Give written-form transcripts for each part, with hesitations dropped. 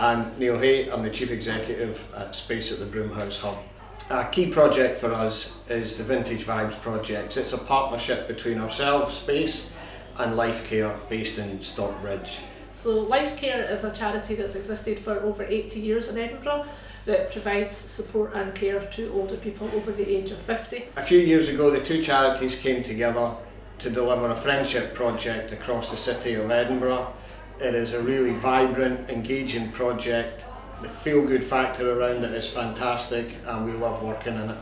I'm Neil Hay, I'm the Chief Executive at Space at the Broomhouse Hub. A key project for us is the Vintage Vibes project. It's a partnership between ourselves, Space, and LifeCare based in Stockbridge. So LifeCare is a charity that's existed for over 80 years in Edinburgh that provides support and care to older people over the age of 50. A few years ago the two charities came together to deliver a friendship project across the city of Edinburgh. It is a really vibrant, engaging project. The feel-good factor around it is fantastic and we love working in it.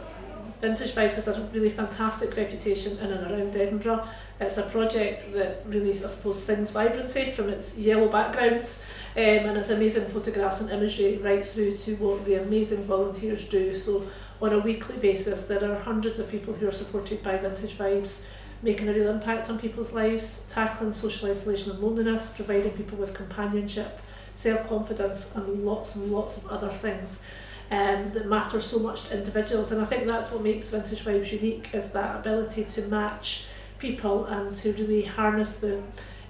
Vintage Vibes has a really fantastic reputation in and around Edinburgh. It's a project that really, I suppose, sings vibrancy from its yellow backgrounds and its amazing photographs and imagery right through to what the amazing volunteers do. So on a weekly basis there are hundreds of people who are supported by Vintage Vibes, making a real impact on people's lives, tackling social isolation and loneliness, providing people with companionship, self-confidence and lots of other things that matter so much to individuals. And I think that's what makes Vintage Vibes unique, is that ability to match people and to really harness the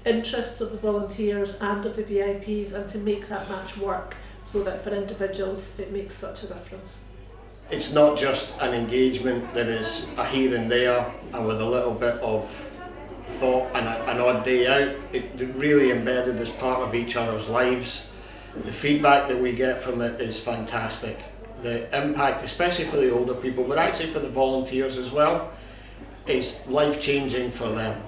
interests of the volunteers and of the VIPs and to make that match work so that for individuals it makes such a difference. It's not just an engagement that is a here and there and with a little bit of thought and an odd day out. It's really embedded as part of each other's lives. The feedback that we get from it is fantastic. The impact, especially for the older people, but actually for the volunteers as well, is life-changing for them.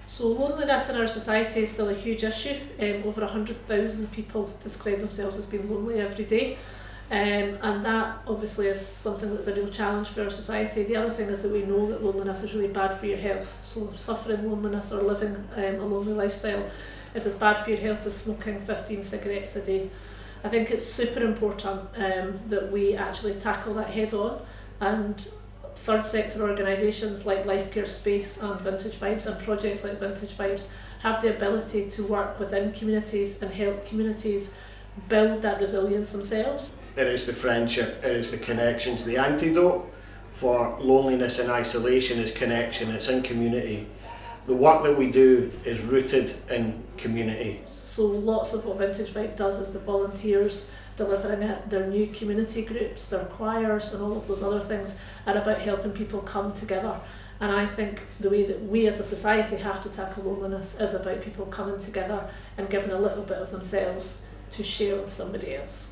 So loneliness in our society is still a huge issue. Over 100,000 people describe themselves as being lonely every day. And that obviously is something that's a real challenge for our society. The other thing is that we know that loneliness is really bad for your health. So suffering loneliness or living a lonely lifestyle is as bad for your health as smoking 15 cigarettes a day. I think it's super important that we actually tackle that head on, and third sector organisations like LifeCare Space and Vintage Vibes and projects like Vintage Vibes have the ability to work within communities and help communities build that resilience themselves. It is the friendship, it is the connections. The antidote for loneliness and isolation is connection, it's in community. The work that we do is rooted in community. So lots of what Vintage Vibe does is the volunteers delivering it, their new community groups, their choirs and all of those other things are about helping people come together. And I think the way that we as a society have to tackle loneliness is about people coming together and giving a little bit of themselves to share with somebody else.